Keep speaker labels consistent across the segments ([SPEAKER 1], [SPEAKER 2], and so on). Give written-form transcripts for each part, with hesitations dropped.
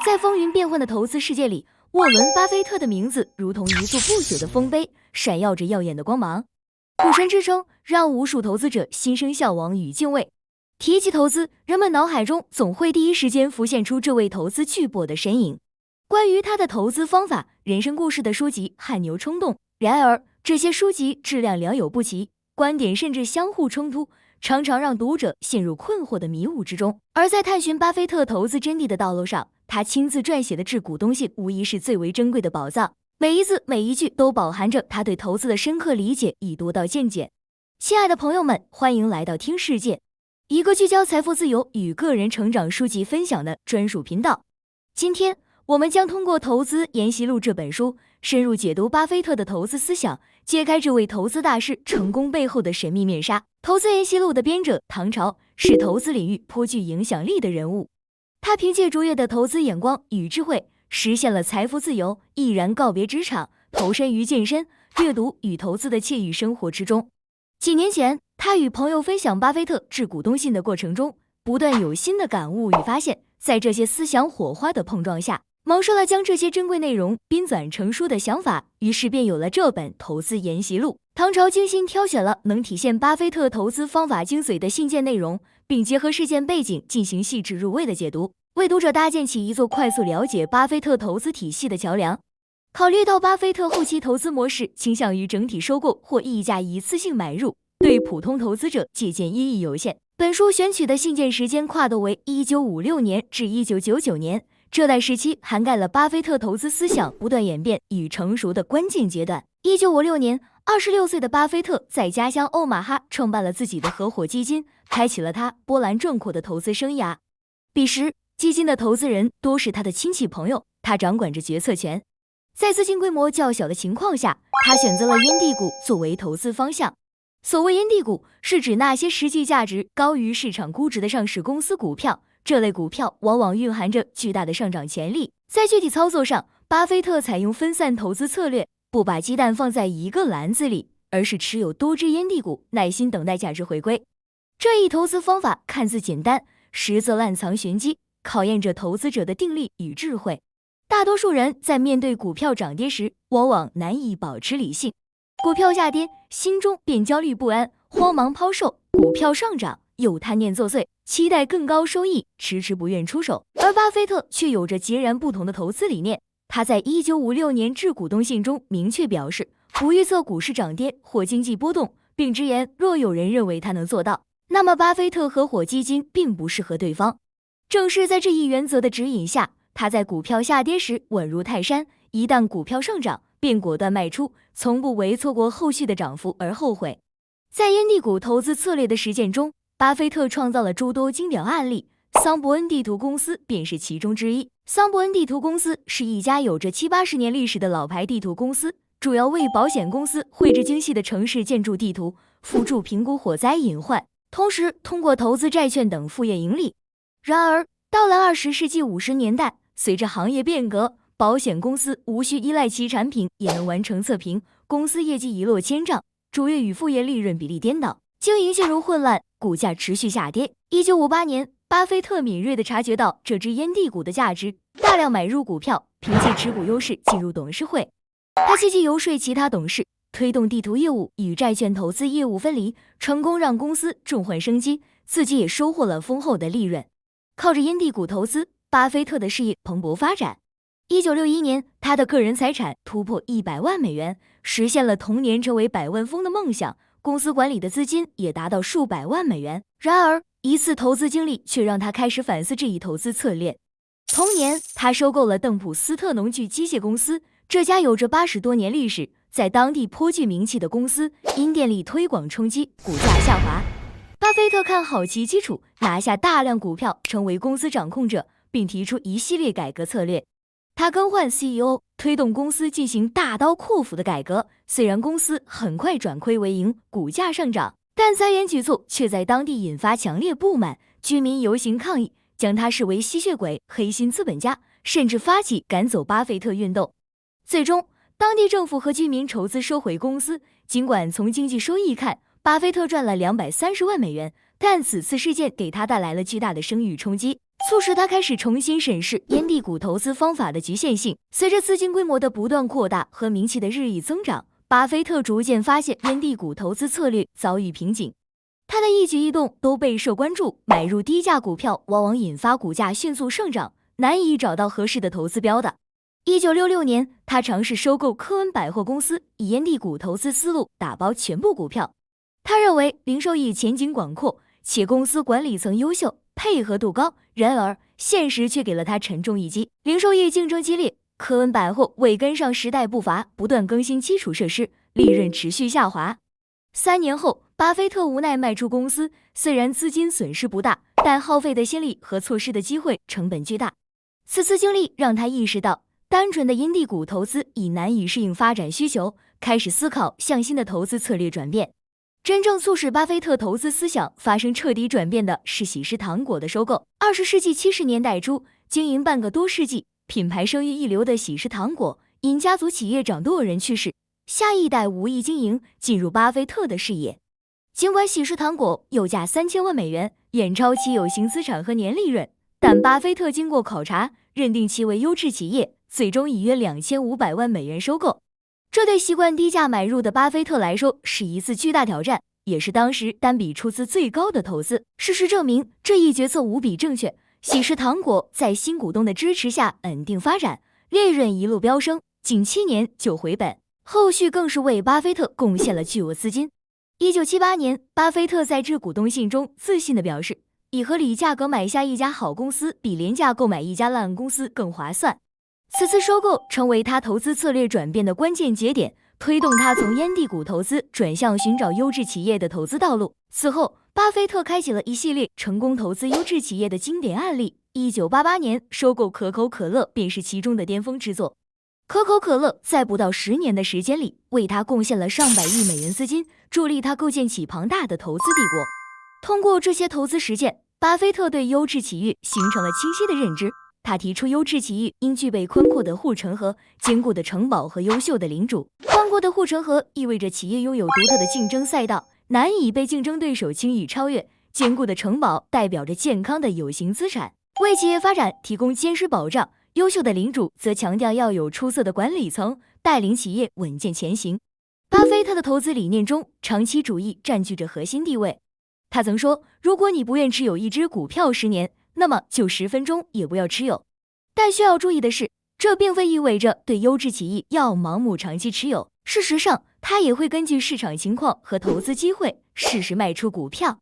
[SPEAKER 1] 在风云变幻的投资世界里，沃伦·巴菲特的名字如同一座不朽的丰碑，闪耀着耀眼的光芒。股神之称让无数投资者心生向往与敬畏。提及投资，人们脑海中总会第一时间浮现出这位投资巨擘的身影。关于他的投资方法、人生故事的书籍汗牛充栋，然而这些书籍质量良莠不齐，观点甚至相互冲突，常常让读者陷入困惑的迷雾之中。而在探寻巴菲特投资真谛的道路上，他亲自撰写的致股东信无疑是最为珍贵的宝藏，每一字每一句都饱含着他对投资的深刻理解与独到见解。亲爱的朋友们，欢迎来到听世界，一个聚焦财富自由与个人成长书籍分享的专属频道。今天我们将通过《投资研习录》这本书，深入解读巴菲特的投资思想，揭开这位投资大师成功背后的神秘面纱。《投资研习录》的编者唐朝是投资领域颇具影响力的人物，他凭借卓越的投资眼光与智慧，实现了财富自由，毅然告别职场，投身于健身、阅读与投资的惬意生活之中。几年前，他与朋友分享巴菲特致股东信的过程中，不断有新的感悟与发现，在这些思想火花的碰撞下，萌生了将这些珍贵内容编纂成书的想法，于是便有了这本《投资研习录》。唐朝精心挑选了能体现巴菲特投资方法精髓的信件内容，并结合事件背景进行细致入微的解读，为读者搭建起一座快速了解巴菲特投资体系的桥梁。考虑到巴菲特后期投资模式倾向于整体收购或溢价一次性买入，对普通投资者借鉴意义有限，本书选取的信件时间跨度为1956年至1999年，这段时期涵盖了巴菲特投资思想不断演变与成熟的关键阶段。1956年，26岁的巴菲特在家乡欧马哈创办了自己的合伙基金，开启了他波澜壮阔的投资生涯。彼时，基金的投资人多是他的亲戚朋友，他掌管着决策权。在资金规模较小的情况下，他选择了烟蒂股作为投资方向。所谓烟蒂股，是指那些实际价值高于市场估值的上市公司股票，这类股票往往蕴含着巨大的上涨潜力。在具体操作上，巴菲特采用分散投资策略，不把鸡蛋放在一个篮子里，而是持有多只烟蒂股，耐心等待价值回归。这一投资方法看似简单，实则暗藏玄机，考验着投资者的定力与智慧。大多数人在面对股票涨跌时，往往难以保持理性。股票下跌，心中便焦虑不安，慌忙抛售；股票上涨，又贪念作祟，期待更高收益，迟迟不愿出手。而巴菲特却有着截然不同的投资理念。他在1956年致股东信中明确表示，不预测股市涨跌或经济波动，并直言若有人认为他能做到，那么巴菲特合伙基金并不适合对方。正是在这一原则的指引下，他在股票下跌时稳如泰山，一旦股票上涨，便果断卖出，从不为错过后续的涨幅而后悔。在烟蒂股投资策略的实践中，巴菲特创造了诸多经典案例，桑伯恩地图公司便是其中之一。桑伯恩地图公司是一家有着70-80年历史的老牌地图公司，主要为保险公司绘制精细的城市建筑地图，辅助评估火灾隐患，同时通过投资债券等副业盈利。然而，到了20世纪50年代，随着行业变革，保险公司无需依赖其产品也能完成测评，公司业绩一落千丈，主业与副业利润比例颠倒，经营陷入混乱，股价持续下跌。1958年，巴菲特敏锐地察觉到这只烟蒂股的价值，大量买入股票，凭借持股优势进入董事会。他积极游说其他董事，推动地图业务与债券投资业务分离，成功让公司重焕生机，自己也收获了丰厚的利润。靠着烟蒂股投资，巴菲特的事业蓬勃发展。1961年，他的个人财产突破100万美元，实现了同年成为百万富翁的梦想。公司管理的资金也达到数百万美元。然而，一次投资经历却让他开始反思这一投资策略。同年，他收购了邓普斯特农具机械公司，这家有着80多年历史，在当地颇具名气的公司，因电力推广冲击，股价下滑。巴菲特看好其基础，拿下大量股票，成为公司掌控者，并提出一系列改革策略。他更换 CEO， 推动公司进行大刀阔斧的改革。虽然公司很快转亏为盈，股价上涨，但裁员举措却在当地引发强烈不满，居民游行抗议，将他视为吸血鬼、黑心资本家，甚至发起赶走巴菲特运动。最终，当地政府和居民筹资收回公司。尽管从经济收益看，巴菲特赚了230万美元，但此次事件给他带来了巨大的声誉冲击。促使他开始重新审视烟蒂股投资方法的局限性。随着资金规模的不断扩大和名气的日益增长，巴菲特逐渐发现烟蒂股投资策略遭遇瓶颈。他的一举一动都备受关注，买入低价股票往往引发股价迅速上涨，难以找到合适的投资标的。1966年，他尝试收购科恩百货公司，以烟蒂股投资思路打包全部股票。他认为零售业前景广阔，且公司管理层优秀，配合度高。然而，现实却给了他沉重一击。零售业竞争激烈，科恩百货未跟上时代步伐，不断更新基础设施，利润持续下滑。3年后，巴菲特无奈卖出公司，虽然资金损失不大，但耗费的心力和错失的机会成本巨大。此次经历让他意识到，单纯的烟蒂股投资已难以适应发展需求，开始思考向新的投资策略转变。真正促使巴菲特投资思想发生彻底转变的是喜事糖果的收购。20世纪70年代初，经营半个多世纪、品牌声誉一流的喜事糖果，因家族企业长多人去世，下一代无意经营，进入巴菲特的视野。尽管喜事糖果有价3000万美元，远超其有形资产和年利润，但巴菲特经过考察，认定其为优质企业，最终以约2500万美元收购。这对习惯低价买入的巴菲特来说是一次巨大挑战，也是当时单笔出资最高的投资。事实证明，这一决策无比正确。喜事糖果在新股东的支持下稳定发展，利润一路飙升，仅7年就回本，后续更是为巴菲特贡献了巨额资金。1978年，巴菲特在致股东信中自信地表示，以合理价格买下一家好公司，比廉价购买一家烂公司更划算。此次收购成为他投资策略转变的关键节点，推动他从烟蒂股投资转向寻找优质企业的投资道路。此后，巴菲特开启了一系列成功投资优质企业的经典案例。1988年收购可口可乐便是其中的巅峰之作。可口可乐在不到10年的时间里，为他贡献了上百亿美元资金，助力他构建起庞大的投资帝国。通过这些投资实践，巴菲特对优质企业形成了清晰的认知。他提出，优质企业应具备宽阔的护城河、坚固的城堡和优秀的领主。宽阔的护城河意味着企业拥有独特的竞争赛道，难以被竞争对手轻易超越；坚固的城堡代表着健康的有形资产，为企业发展提供坚实保障。优秀的领主则强调要有出色的管理层，带领企业稳健前行。巴菲特的投资理念中，长期主义占据着核心地位。他曾说，如果你不愿持有一只股票10年，那么就10分钟也不要持有。但需要注意的是，这并非意味着对优质企业要盲目长期持有。事实上，他也会根据市场情况和投资机会，适时卖出股票。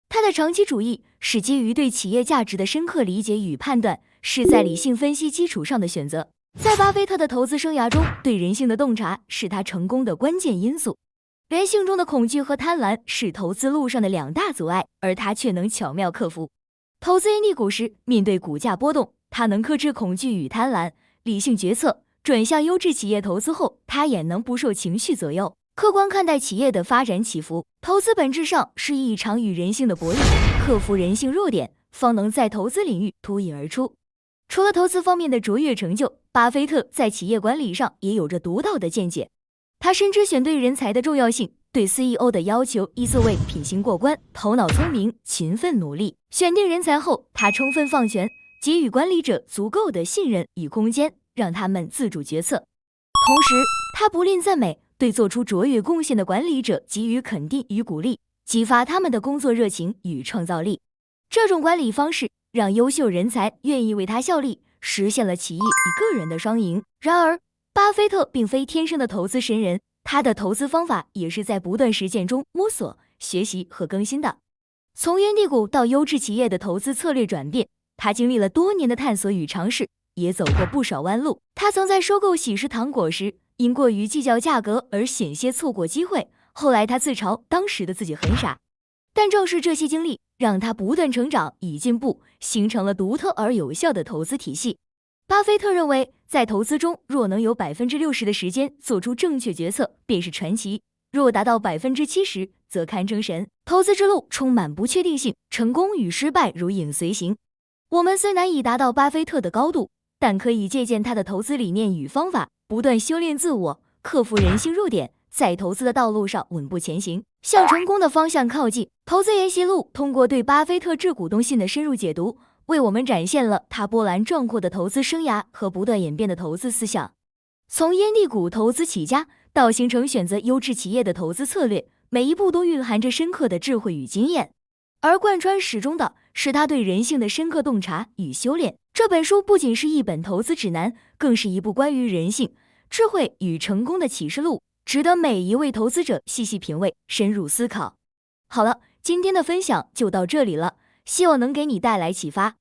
[SPEAKER 1] 他的长期主义是基于对企业价值的深刻理解与判断，是在理性分析基础上的选择。在巴菲特的投资生涯中，对人性的洞察是他成功的关键因素。人性中的恐惧和贪婪是投资路上的2大阻碍，而他却能巧妙克服。投资烟蒂股时，面对股价波动，他能克制恐惧与贪婪，理性决策；转向优质企业投资后，他也能不受情绪左右，客观看待企业的发展起伏。投资本质上是一场与人性的博弈，克服人性弱点，方能在投资领域脱颖而出。除了投资方面的卓越成就，巴菲特在企业管理上也有着独到的见解。他深知选对人才的重要性，对 CEO 的要求依次为品行过关、头脑聪明、勤奋努力。选定人才后，他充分放权，给予管理者足够的信任与空间，让他们自主决策。同时，他不吝赞美，对做出卓越贡献的管理者给予肯定与鼓励，激发他们的工作热情与创造力。这种管理方式让优秀人才愿意为他效力，实现了企业与个人的双赢。然而，巴菲特并非天生的投资神人，他的投资方法也是在不断实践中摸索、学习和更新的。从烟蒂股到优质企业的投资策略转变，他经历了多年的探索与尝试，也走过不少弯路。他曾在收购喜事糖果时，因过于计较价格而险些错过机会，后来他自嘲当时的自己很傻。但正是这些经历，让他不断成长与进步，形成了独特而有效的投资体系。巴菲特认为，在投资中，若能有60%的时间做出正确决策，便是传奇；若达到70%，则堪称神。投资之路充满不确定性，成功与失败如影随形。我们虽难以达到巴菲特的高度，但可以借鉴他的投资理念与方法，不断修炼自我，克服人性弱点，在投资的道路上稳步前行，向成功的方向靠近。投资研习录通过对巴菲特致股东信的深入解读，为我们展现了他波澜壮阔的投资生涯和不断演变的投资思想。从烟蒂股投资起家，到形成选择优质企业的投资策略，每一步都蕴含着深刻的智慧与经验。而贯穿始终的是他对人性的深刻洞察与修炼。这本书不仅是一本投资指南，更是一部关于人性、智慧与成功的启示录，值得每一位投资者细细品味、深入思考。好了，今天的分享就到这里了，希望能给你带来启发。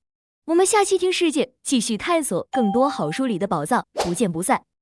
[SPEAKER 1] 我们下期听世界继续探索更多好书里的宝藏，不见不散。